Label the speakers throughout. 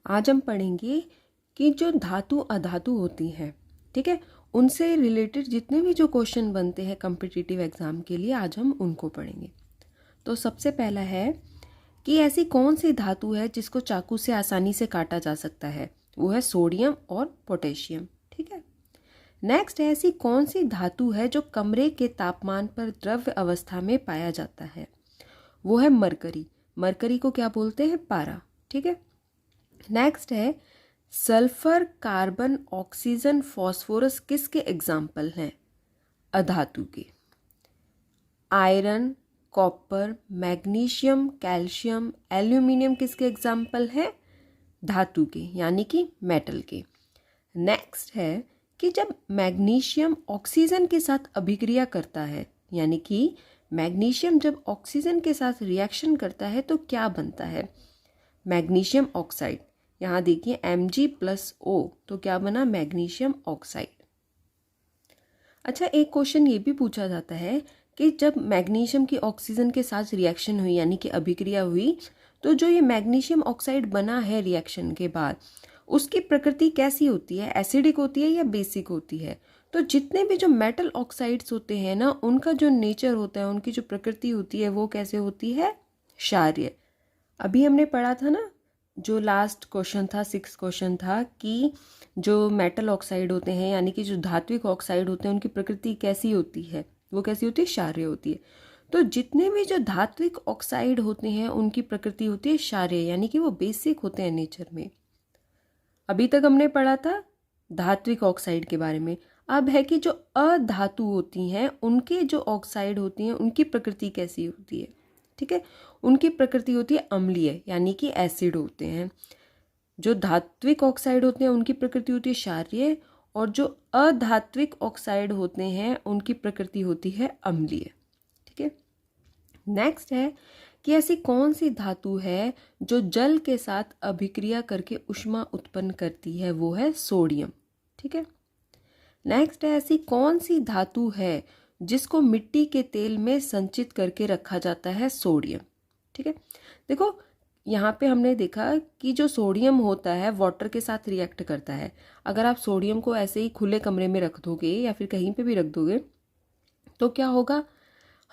Speaker 1: आज हम पढ़ेंगे कि जो धातु अधातु होती हैं, ठीक है, उनसे रिलेटेड जितने भी जो क्वेश्चन बनते हैं कॉम्पिटिटिव एग्ज़ाम के लिए आज हम उनको पढ़ेंगे। तो सबसे पहला है कि ऐसी कौन सी धातु है जिसको चाकू से आसानी से काटा जा सकता है, वो है सोडियम और पोटेशियम, ठीक है। नेक्स्ट है ऐसी कौन सी धातु है जो कमरे के तापमान पर द्रव्य अवस्था में पाया जाता है, वो है मरकरी। मरकरी को क्या बोलते हैं, पारा, ठीक है। नेक्स्ट है सल्फर, कार्बन, ऑक्सीजन, फॉस्फोरस किसके एग्जाम्पल हैं, अधातु के। Iron, copper, magnesium, calcium, aluminium किसके एग्जाम्पल हैं, धातु के यानी कि मेटल के। नेक्स्ट है कि जब मैग्नीशियम ऑक्सीजन के साथ अभिक्रिया करता है, यानी कि मैग्नीशियम जब ऑक्सीजन के साथ रिएक्शन करता है तो क्या बनता है, मैग्नीशियम ऑक्साइड। यहाँ देखिए Mg+O, तो क्या बना, मैग्नीशियम ऑक्साइड। अच्छा, एक क्वेश्चन ये भी पूछा जाता है कि जब मैग्नीशियम की ऑक्सीजन के साथ रिएक्शन हुई यानी कि अभिक्रिया हुई, तो जो ये मैग्नीशियम ऑक्साइड बना है रिएक्शन के बाद, उसकी प्रकृति कैसी होती है, एसिडिक होती है या बेसिक होती है। तो जितने भी जो मेटल ऑक्साइड्स होते हैं ना, उनका जो नेचर होता है, उनकी जो प्रकृति होती है, वो कैसे होती है, क्षारीय। अभी हमने पढ़ा था ना, जो लास्ट क्वेश्चन था, 6 क्वेश्चन था, कि जो मेटल ऑक्साइड होते हैं यानी कि जो धात्विक ऑक्साइड होते हैं, उनकी प्रकृति कैसी होती है, वो कैसी होती है, क्षारीय होती है। तो जितने भी जो धात्विक ऑक्साइड होते हैं उनकी प्रकृति होती है क्षारीय, यानी कि वो बेसिक होते हैं नेचर में। अभी तक हमने पढ़ा था धात्विक ऑक्साइड के बारे में। अब है कि जो अधातु होती हैं उनके जो ऑक्साइड होती हैं उनकी प्रकृति कैसी होती है, ठीक है। उनकी प्रकृति होती है अम्लीय, यानी कि एसिड होते हैं। जो धात्विक ऑक्साइड होते हैं उनकी प्रकृति होती है क्षारीय, और जो अधात्विक ऑक्साइड होते हैं उनकी प्रकृति होती है अम्लीय, ठीक है। नेक्स्ट है कि ऐसी कौन सी धातु है जो जल के साथ अभिक्रिया करके ऊष्मा उत्पन्न करती है, वो है सोडियम, ठीक है। नेक्स्ट है ऐसी कौन सी धातु है जिसको मिट्टी के तेल में संचित करके रखा जाता है, सोडियम, ठीक है। देखो यहाँ पे हमने देखा कि जो सोडियम होता है वाटर के साथ रिएक्ट करता है। अगर आप सोडियम को ऐसे ही खुले कमरे में रख दोगे या फिर कहीं पे भी रख दोगे तो क्या होगा,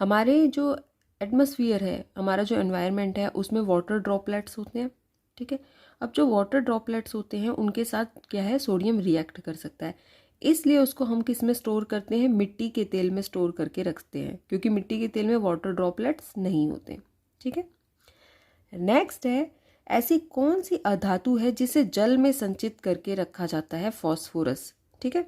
Speaker 1: हमारे जो एटमॉस्फेयर है, हमारा जो एनवायरनमेंट है, उसमें वाटर ड्रॉपलेट्स होते हैं, ठीक है। अब जो वाटर ड्रॉपलेट्स होते हैं उनके साथ क्या है, सोडियम रिएक्ट कर सकता है। इसलिए उसको हम किस में स्टोर करते हैं, मिट्टी के तेल में स्टोर करके रखते हैं, क्योंकि मिट्टी के तेल में वाटर ड्रॉपलेट्स नहीं होते, ठीक है। नेक्स्ट है ऐसी कौन सी अधातु है जिसे जल में संचित करके रखा जाता है, फॉस्फोरस, ठीक है।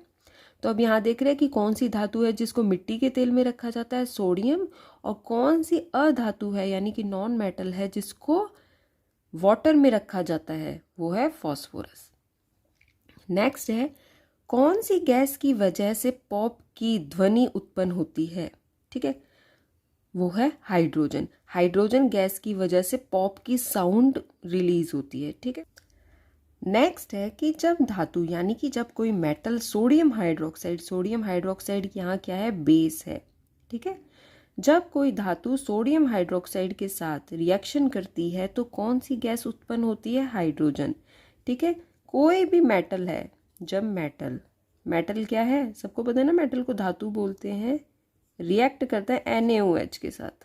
Speaker 1: तो अब यहाँ देख रहे हैं कि कौन सी धातु है जिसको मिट्टी के तेल में रखा जाता है, सोडियम, और कौन सी अधातु है यानी कि नॉन मेटल है जिसको वाटर में रखा जाता है, वो है फॉस्फोरस। नेक्स्ट है कौन सी गैस की वजह से पॉप की ध्वनि उत्पन्न होती है, ठीक है, वो है हाइड्रोजन। हाइड्रोजन गैस की वजह से पॉप की साउंड रिलीज होती है, ठीक है। नेक्स्ट है कि जब धातु यानी कि जब कोई मेटल सोडियम हाइड्रोक्साइड यहाँ क्या है, बेस है, ठीक है। जब कोई धातु सोडियम हाइड्रोक्साइड के साथ रिएक्शन करती है तो कौन सी गैस उत्पन्न होती है, हाइड्रोजन, ठीक है। कोई भी मेटल है, जब मेटल क्या है, सबको पता है ना, मेटल को धातु बोलते हैं, रिएक्ट करता है NaOH के साथ।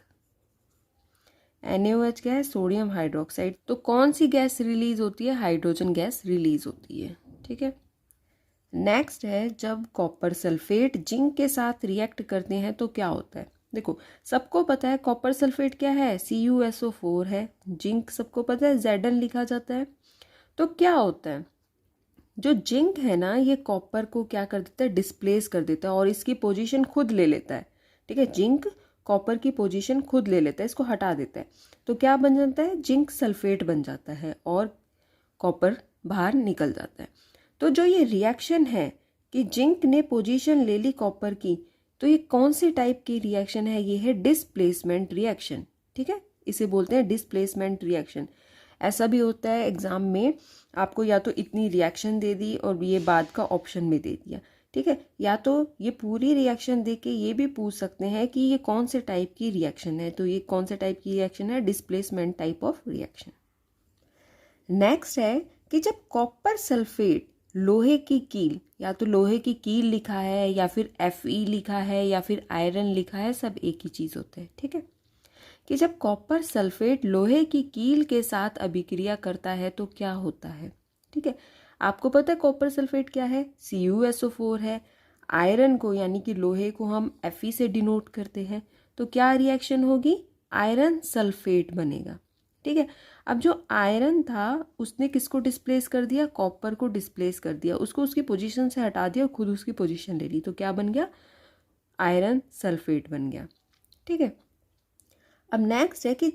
Speaker 1: NaOH क्या है, सोडियम हाइड्रोक्साइड। तो कौन सी गैस रिलीज होती है, हाइड्रोजन गैस रिलीज होती है, ठीक है। नेक्स्ट है जब कॉपर सल्फेट जिंक के साथ रिएक्ट करते हैं तो क्या होता है। देखो सबको पता है कॉपर सल्फेट क्या है, CuSO4 है। जिंक सबको पता है Zn लिखा जाता है। तो क्या होता है, जो जिंक है ना, ये कॉपर को क्या कर देता है, डिस्प्लेस कर देता है और इसकी पोजीशन खुद ले लेता है, ठीक है। जिंक कॉपर की पोजीशन खुद ले लेता है, इसको हटा देता है, तो क्या बन जाता है, जिंक सल्फेट बन जाता है और कॉपर बाहर निकल जाता है। तो जो ये रिएक्शन है कि जिंक ने पोजीशन ले ली कॉपर की, तो ये कौन सी टाइप की रिएक्शन है, ये है डिस्प्लेसमेंट रिएक्शन, ठीक है। इसे बोलते हैं डिस्प्लेसमेंट रिएक्शन। ऐसा भी होता है एग्जाम में, आपको या तो इतनी रिएक्शन दे दी और ये बाद का ऑप्शन में दे दिया, ठीक है, या तो ये पूरी रिएक्शन दे के ये भी पूछ सकते हैं कि ये कौन से टाइप की रिएक्शन है। तो ये कौन से टाइप की रिएक्शन है, displacement type of reaction. Next है कि जब कॉपर सल्फेट लोहे की कील, या तो लोहे की कील लिखा है या फिर Fe लिखा है या फिर आयरन लिखा है, सब एक ही चीज़ होते हैं, ठीक है। कि जब कॉपर सल्फेट लोहे की कील के साथ अभिक्रिया करता है तो क्या होता है, ठीक है। आपको पता है कॉपर सल्फेट क्या है, CuSO4 है। आयरन को यानी कि लोहे को हम Fe से डिनोट करते हैं, तो क्या रिएक्शन होगी, आयरन सल्फेट बनेगा, ठीक है। अब जो आयरन था उसने किसको डिस्प्लेस कर दिया, कॉपर को डिस्प्लेस कर दिया, उसको उसकी पोजीशन से हटा दिया और खुद उसकी पोजीशन ले ली, तो क्या बन गया, आयरन सल्फेट बन गया, ठीक है। अब नेक्स्ट है कि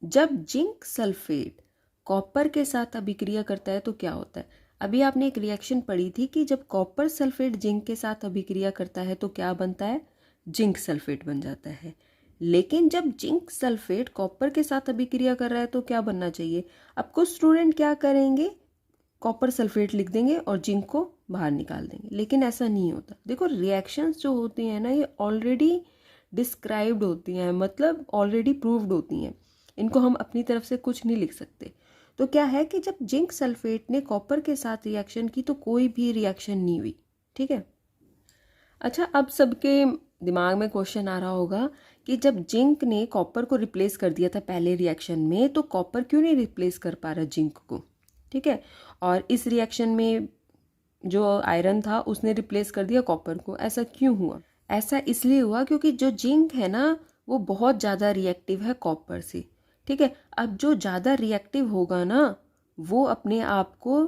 Speaker 1: जब जिंक सल्फेट कॉपर के साथ अभिक्रिया करता है तो क्या होता है। अभी आपने एक रिएक्शन पढ़ी थी कि जब कॉपर सल्फेट जिंक के साथ अभिक्रिया करता है तो क्या बनता है, जिंक सल्फेट बन जाता है। लेकिन जब जिंक सल्फेट कॉपर के साथ अभिक्रिया कर रहा है तो क्या बनना चाहिए। अब कुछ स्टूडेंट क्या करेंगे, कॉपर सल्फेट लिख देंगे और जिंक को बाहर निकाल देंगे, लेकिन ऐसा नहीं होता। देखो रिएक्शंस जो होती हैं ना, ये ऑलरेडी डिस्क्राइब्ड होती हैं, मतलब ऑलरेडी प्रूव्ड होती हैं, इनको हम अपनी तरफ से कुछ नहीं लिख सकते। तो क्या है कि जब जिंक सल्फेट ने कॉपर के साथ रिएक्शन की तो कोई भी रिएक्शन नहीं हुई, ठीक है। अच्छा, अब सबके दिमाग में क्वेश्चन आ रहा होगा कि जब जिंक ने कॉपर को रिप्लेस कर दिया था पहले रिएक्शन में, तो कॉपर क्यों नहीं रिप्लेस कर पा रहा जिंक को, ठीक है। और इस रिएक्शन में जो आयरन था उसने रिप्लेस कर दिया कॉपर को, ऐसा क्यों हुआ। ऐसा इसलिए हुआ क्योंकि जो जिंक है ना वो बहुत ज़्यादा रिएक्टिव है कॉपर से, ठीक है। अब जो ज़्यादा रिएक्टिव होगा ना वो अपने आप को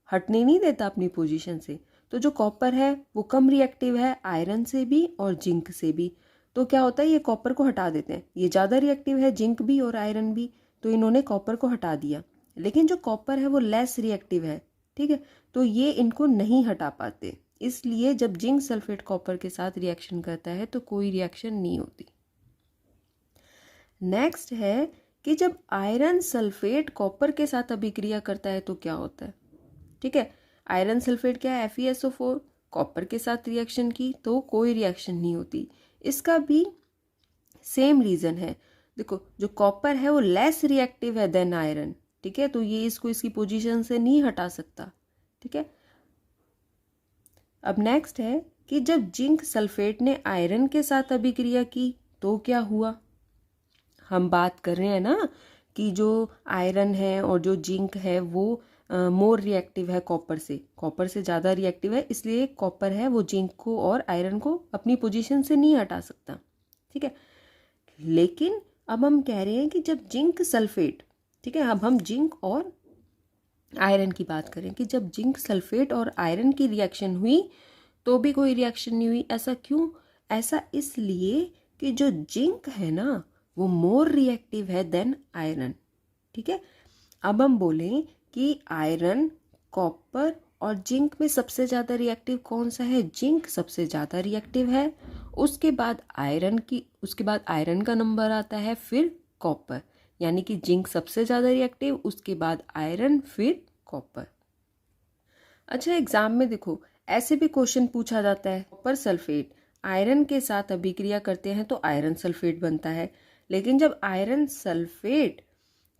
Speaker 1: हटने नहीं देता अपनी पोजीशन से, तो जो कॉपर है वो कम रिएक्टिव है आयरन से भी और जिंक से भी, तो क्या होता है ये कॉपर को हटा देते हैं। ये ज़्यादा रिएक्टिव है जिंक भी और आयरन भी, तो इन्होंने कॉपर को हटा दिया। लेकिन जो कॉपर है वो लेस रिएक्टिव है, ठीक है, तो ये इनको नहीं हटा पाते। इसलिए जब जिंक सल्फेट कॉपर के साथ रिएक्शन करता है तो कोई रिएक्शन नहीं होती। नेक्स्ट है कि जब आयरन सल्फेट कॉपर के साथ अभिक्रिया करता है तो क्या होता है, ठीक है। आयरन सल्फेट क्या है, FeSO4, कॉपर के साथ रिएक्शन की तो कोई रिएक्शन नहीं होती। इसका भी सेम रीज़न है। देखो जो कॉपर है वो लेस रिएक्टिव है देन आयरन, ठीक है, तो ये इसको इसकी पोजीशन से नहीं हटा सकता, ठीक है। अब नेक्स्ट है कि जब जिंक सल्फेट ने आयरन के साथ अभिक्रिया की तो क्या हुआ। हम बात कर रहे हैं ना कि जो आयरन है और जो जिंक है वो मोर रिएक्टिव है कॉपर से ज़्यादा रिएक्टिव है, इसलिए कॉपर है वो जिंक को और आयरन को अपनी पोजीशन से नहीं हटा सकता, ठीक है। लेकिन अब हम कह रहे हैं कि जब जिंक सल्फेट, ठीक है, अब हम जिंक और आयरन की बात करें कि जब जिंक सल्फेट और आयरन की रिएक्शन हुई तो भी कोई रिएक्शन नहीं हुई। ऐसा क्यों, ऐसा इसलिए कि जो जिंक है ना वो मोर रिएक्टिव है देन आयरन, ठीक है। अब हम बोलें कि आयरन, कॉपर और जिंक में सबसे ज़्यादा रिएक्टिव कौन सा है, जिंक सबसे ज़्यादा रिएक्टिव है, उसके बाद आयरन का नंबर आता है, फिर कॉपर, यानी कि जिंक सबसे ज़्यादा रिएक्टिव, उसके बाद आयरन, फिर कॉपर। अच्छा एग्जाम में देखो ऐसे भी क्वेश्चन पूछा जाता है, कॉपर सल्फेट आयरन के साथ अभिक्रिया करते हैं तो आयरन सल्फेट बनता है, लेकिन जब आयरन सल्फेट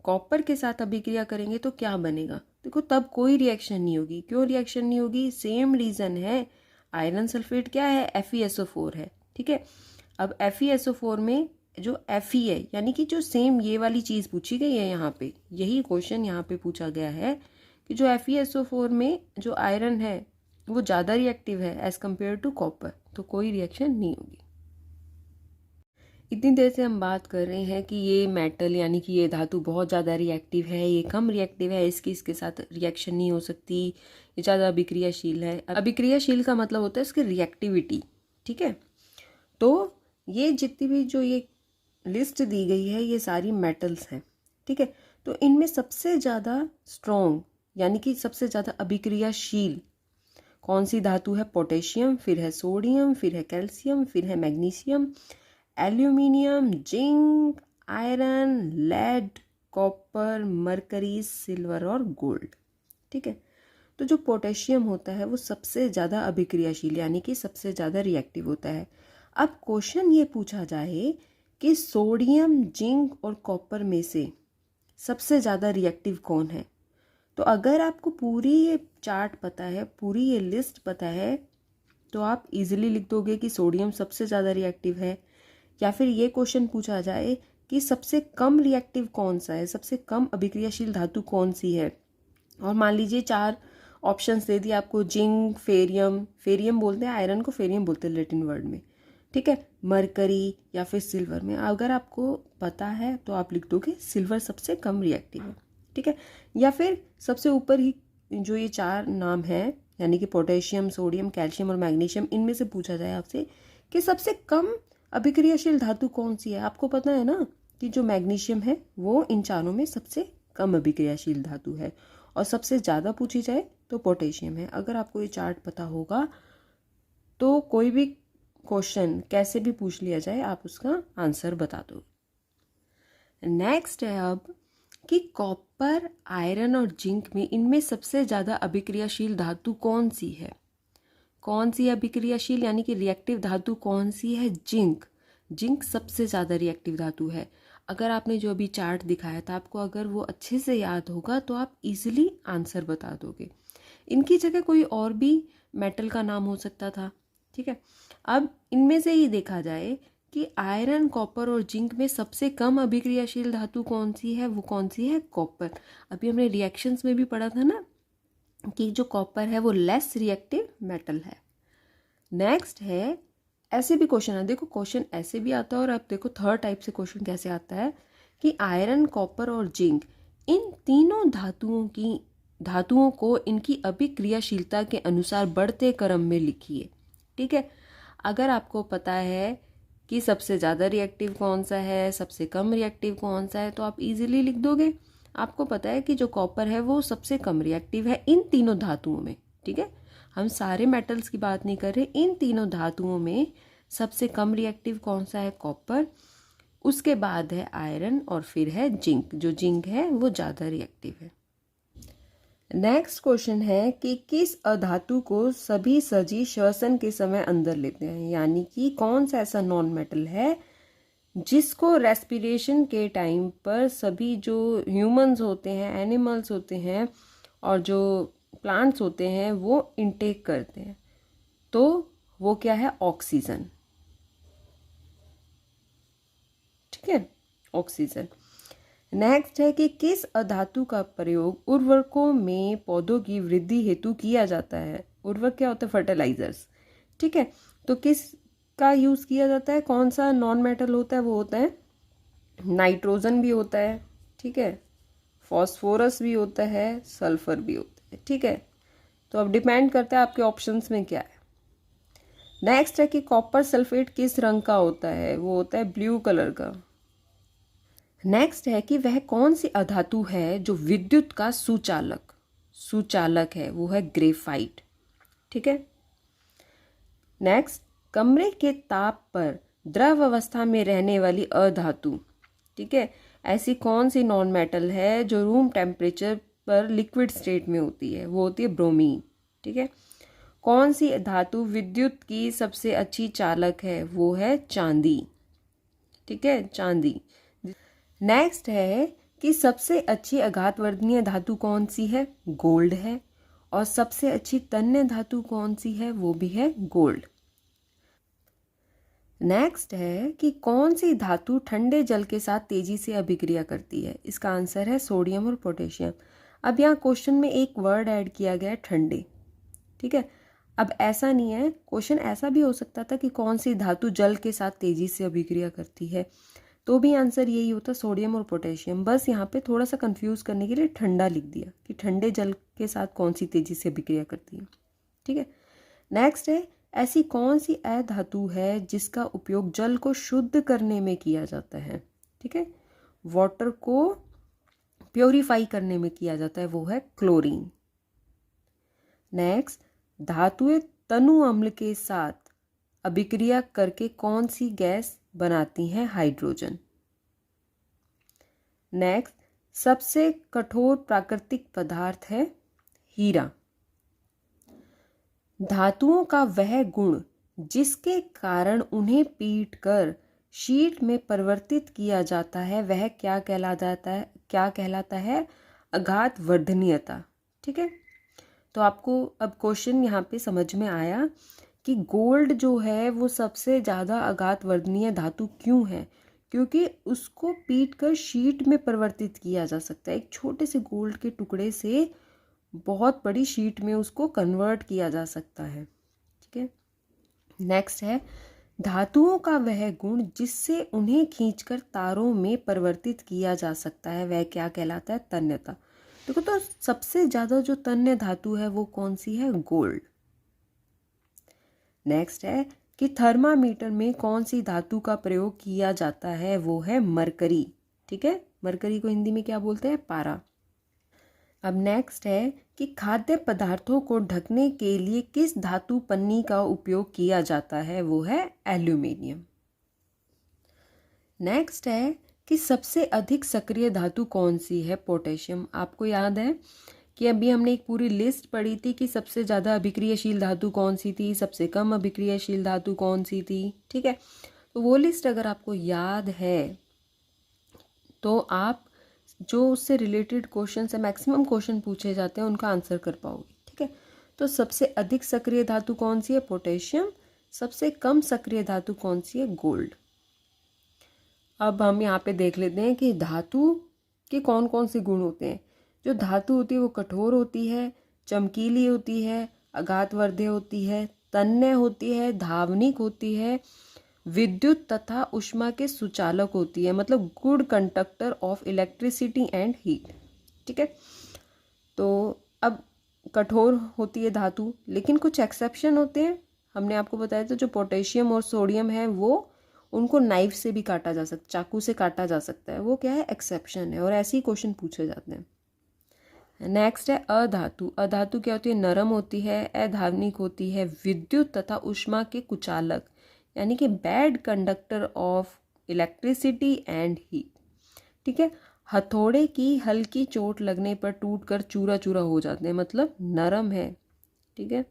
Speaker 1: कॉपर के साथ अभिक्रिया करेंगे तो क्या बनेगा। देखो तब कोई रिएक्शन नहीं होगी। क्यों रिएक्शन नहीं होगी, सेम रीज़न है। आयरन सल्फेट क्या है, FeSO4 है, ठीक है। अब FeSO4 में जो Fe है, यानी कि जो सेम ये वाली चीज़ पूछी गई है यहाँ पे, यही क्वेश्चन यहाँ पे पूछा गया है कि जो FeSO4 में जो आयरन है वो ज़्यादा रिएक्टिव है एज़ कम्पेयर टू कॉपर, तो कोई रिएक्शन नहीं होगी। इतनी देर से हम बात कर रहे हैं कि ये मेटल यानी कि ये धातु बहुत ज़्यादा रिएक्टिव है, ये कम रिएक्टिव है, इसके साथ रिएक्शन नहीं हो सकती, ये ज़्यादा अभिक्रियाशील है। अभिक्रियाशील का मतलब होता है इसकी रिएक्टिविटी, ठीक है। तो ये जितनी भी जो ये लिस्ट दी गई है ये सारी मेटल्स हैं, ठीक है। तो इनमें सबसे ज़्यादा स्ट्रॉन्ग यानी कि सबसे ज़्यादा अभिक्रियाशील कौन सी धातु है, पोटेशियम, फिर है सोडियम, फिर है कैल्शियम, फिर है magnesium, aluminium, zinc, iron, lead, copper, mercury, silver और गोल्ड, ठीक है। तो जो पोटेशियम होता है वो सबसे ज़्यादा अभिक्रियाशील यानी कि सबसे ज़्यादा रिएक्टिव होता है। अब क्वेश्चन ये पूछा जाए कि सोडियम, जिंक और कॉपर में से सबसे ज़्यादा रिएक्टिव कौन है, तो अगर आपको पूरी ये चार्ट पता है, पूरी ये लिस्ट पता है, तो आप इजीली लिख दोगे कि सोडियम सबसे ज़्यादा रिएक्टिव है। या फिर ये क्वेश्चन पूछा जाए कि सबसे कम रिएक्टिव कौन सा है, सबसे कम अभिक्रियाशील धातु कौन सी है, और मान लीजिए 4 ऑप्शंस दे दिए आपको, जिंक, फेरियम, फेरियम बोलते हैं आयरन को, फेरियम बोलते हैं लैटिन वर्ड में, ठीक है, मरकरी या फिर सिल्वर में। अगर आपको पता है तो आप लिख दोगे सिल्वर सबसे कम रिएक्टिव है, ठीक है। या फिर सबसे ऊपर ही जो ये 4 नाम हैं, यानी कि पोटेशियम, सोडियम, कैल्शियम और मैग्नीशियम, इनमें से पूछा जाए आपसे कि सबसे कम अभिक्रियाशील धातु कौन सी है। आपको पता है ना कि जो मैग्नीशियम है वो इन चारों में सबसे कम अभिक्रियाशील धातु है, और सबसे ज़्यादा पूछी जाए तो पोटेशियम है। अगर आपको ये चार्ट पता होगा तो कोई भी क्वेश्चन कैसे भी पूछ लिया जाए आप उसका आंसर बता दो। नेक्स्ट है अब कि कॉपर, आयरन और जिंक में इनमें सबसे ज़्यादा अभिक्रियाशील धातु कौन सी है। कौन सी अभिक्रियाशील यानी कि रिएक्टिव धातु कौन सी है? जिंक। जिंक सबसे ज़्यादा रिएक्टिव धातु है। अगर आपने जो अभी चार्ट दिखाया था आपको अगर वो अच्छे से याद होगा तो आप इजीली आंसर बता दोगे। इनकी जगह कोई और भी मेटल का नाम हो सकता था, ठीक है। अब इनमें से ही देखा जाए कि आयरन, कॉपर और जिंक में सबसे कम अभिक्रियाशील धातु कौन सी है, वो कौन सी है? कॉपर। अभी हमने रिएक्शंस में भी पढ़ा था ना कि जो कॉपर है वो लेस रिएक्टिव मेटल है। नेक्स्ट है, ऐसे भी क्वेश्चन है, देखो क्वेश्चन ऐसे भी आता है, और अब देखो थर्ड टाइप से क्वेश्चन कैसे आता है कि आयरन, कॉपर और जिंक इन तीनों धातुओं को इनकी अभिक्रियाशीलता के अनुसार बढ़ते क्रम में लिखिए, ठीक है। अगर आपको पता है कि सबसे ज़्यादा रिएक्टिव कौन सा है, सबसे कम रिएक्टिव कौन सा है, तो आप इजीली लिख दोगे। आपको पता है कि जो कॉपर है वो सबसे कम रिएक्टिव है इन तीनों धातुओं में, ठीक है। हम सारे मेटल्स की बात नहीं कर रहे, इन तीनों धातुओं में सबसे कम रिएक्टिव कौन सा है? कॉपर। उसके बाद है आयरन और फिर है जिंक। जो जिंक है वो ज़्यादा रिएक्टिव है। नेक्स्ट क्वेश्चन है कि किस अधातु को सभी सजीव श्वसन के समय अंदर लेते हैं, यानी कि कौन सा ऐसा नॉन मेटल है जिसको रेस्पिरेशन के टाइम पर सभी जो ह्यूमंस होते हैं, एनिमल्स होते हैं और जो प्लांट्स होते हैं वो इनटेक करते हैं। तो वो क्या है? ऑक्सीजन, ठीक है, ऑक्सीजन। नेक्स्ट है कि किस अधातु का प्रयोग उर्वरकों में पौधों की वृद्धि हेतु किया जाता है। उर्वरक क्या होता है? फर्टिलाइजर्स, ठीक है। तो किस का यूज़ किया जाता है? कौन सा नॉन मेटल होता है? वो होता है नाइट्रोजन भी होता है, ठीक है, फॉस्फोरस भी होता है, सल्फर भी होता है, ठीक है। तो अब डिपेंड करता है आपके ऑप्शंस में क्या है। नेक्स्ट है कि कॉपर सल्फेट किस रंग का होता है? वो होता है ब्लू कलर का। नेक्स्ट है कि वह कौन सी अधातु है जो विद्युत का सुचालक है? वो है ग्रेफाइट, ठीक है। नेक्स्ट, कमरे के ताप पर द्रव अवस्था में रहने वाली अधातु, ठीक है, ऐसी कौन सी नॉन मेटल है जो रूम टेम्परेचर पर लिक्विड स्टेट में होती है? वो होती है ब्रोमीन, ठीक है। कौन सी धातु विद्युत की सबसे अच्छी चालक है? वो है चांदी, ठीक है, चांदी। नेक्स्ट है कि सबसे अच्छी आघातवर्धनीय धातु कौन सी है? गोल्ड है। और सबसे अच्छी तन्य धातु कौन सी है? वो भी है गोल्ड। नेक्स्ट है कि कौन सी धातु ठंडे जल के साथ तेजी से अभिक्रिया करती है? इसका आंसर है सोडियम और पोटेशियम। अब यहाँ क्वेश्चन में एक वर्ड ऐड किया गया है, ठंडे, ठीक है। अब ऐसा नहीं है, क्वेश्चन ऐसा भी हो सकता था कि कौन सी धातु जल के साथ तेजी से अभिक्रिया करती है, तो भी आंसर यही होता, सोडियम और पोटेशियम। बस यहाँ पे थोड़ा सा कंफ्यूज करने के लिए ठंडा लिख दिया कि ठंडे जल के साथ कौन सी तेजी से अभिक्रिया करती है, ठीक है। नेक्स्ट है, ऐसी कौन सी अधातु है जिसका उपयोग जल को शुद्ध करने में किया जाता है? ठीक है, वाटर को प्योरीफाई करने में किया जाता है, वो है क्लोरीन। नेक्स्ट, धातुएं तनु अम्ल के साथ अभिक्रिया करके कौन सी गैस बनाती हैं? हाइड्रोजन। नेक्स्ट, सबसे कठोर प्राकृतिक पदार्थ है हीरा। धातुओं का वह गुण जिसके कारण उन्हें पीटकर शीट में परिवर्तित किया जाता है वह क्या कहलाता है? अघात वर्धनीयता। ठीक है, तो आपको अब क्वेश्चन यहाँ पे समझ में आया कि गोल्ड जो है वो सबसे ज़्यादा अघात वर्धनीय धातु क्यों है, क्योंकि उसको पीट कर शीट में परिवर्तित किया जा सकता है। एक छोटे से गोल्ड के टुकड़े से बहुत बड़ी शीट में उसको कन्वर्ट किया जा सकता है। ठीक है, नेक्स्ट है धातुओं का वह गुण जिससे उन्हें खींचकर तारों में परिवर्तित किया जा सकता है वह क्या कहलाता है, तन्यता। देखो तो सबसे ज्यादा जो तन्य धातु है वो कौन सी है, गोल्ड। नेक्स्ट है कि थर्मामीटर में कौन सी धातु का प्रयोग किया जाता है, वो है मरकरी। ठीक है, मरकरी को हिंदी में क्या बोलते हैं, पारा। अब नेक्स्ट है कि खाद्य पदार्थों को ढकने के लिए किस धातु पन्नी का उपयोग किया जाता है, वो है एल्यूमिनियम। नेक्स्ट है कि सबसे अधिक सक्रिय धातु कौन सी है, पोटेशियम। आपको याद है कि अभी हमने एक पूरी लिस्ट पढ़ी थी कि सबसे ज़्यादा अभिक्रियाशील धातु कौन सी थी, सबसे कम अभिक्रियाशील धातु कौन सी थी। ठीक है, तो वो लिस्ट अगर आपको याद है तो आप जो उससे रिलेटेड क्वेश्चन से मैक्सिमम क्वेश्चन पूछे जाते हैं उनका आंसर कर पाओगे। ठीक है, तो सबसे अधिक सक्रिय धातु कौन सी है, पोटेशियम। सबसे कम सक्रिय धातु कौन सी है, गोल्ड। अब हम यहाँ पे देख लेते हैं कि धातु के कौन कौन से गुण होते हैं। जो धातु होती है वो कठोर होती है, चमकीली होती है, आघातवर्धक होती है, तन्य होती है, धावनिक होती है, विद्युत तथा ऊष्मा के सुचालक होती है, मतलब good conductor of electricity and heat. ठीक है, तो अब कठोर होती है धातु, लेकिन कुछ एक्सेप्शन होते हैं। हमने आपको बताया था जो पोटेशियम और सोडियम है वो उनको नाइफ से भी काटा जा सकता, चाकू से काटा जा सकता है, वो क्या है, एक्सेप्शन है, और ऐसे ही क्वेश्चन पूछे जाते हैं। नेक्स्ट है अधातु। अधातु क्या होती है, नरम होती है, अधावनिक होती है, विद्युत तथा ऊष्मा के कुचालक, यानी कि bad conductor of electricity and heat. ठीक है, हथौड़े की हल्की चोट लगने पर टूटकर चूरा चूरा हो जाते हैं, मतलब नरम है। ठीक है,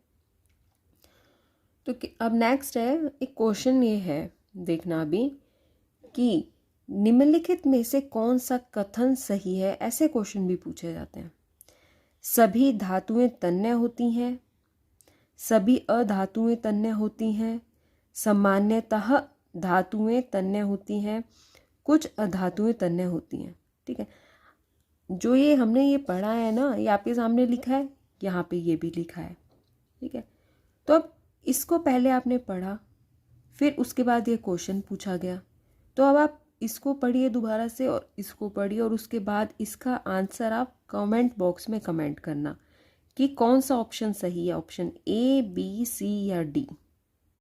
Speaker 1: तो अब नेक्स्ट है एक क्वेश्चन, ये है देखना अभी कि निम्नलिखित में से कौन सा कथन सही है, ऐसे क्वेश्चन भी पूछे जाते हैं। सभी धातुएं तन्य होती हैं, सभी अधातुएं तन्य होती हैं, सामान्यतः धातुएं तन्य होती हैं, कुछ अधातुएं तन्य होती हैं। ठीक है, जो ये हमने ये पढ़ा है ना, ये आपके सामने लिखा है, यहाँ पे ये भी लिखा है। ठीक है, तो अब इसको पहले आपने पढ़ा, फिर उसके बाद ये क्वेश्चन पूछा गया, तो अब आप इसको पढ़िए दोबारा से और इसको पढ़िए, और उसके बाद इसका आंसर आप कमेंट बॉक्स में कमेंट करना कि कौन सा ऑप्शन सही है, ऑप्शन ए, बी, सी या डी।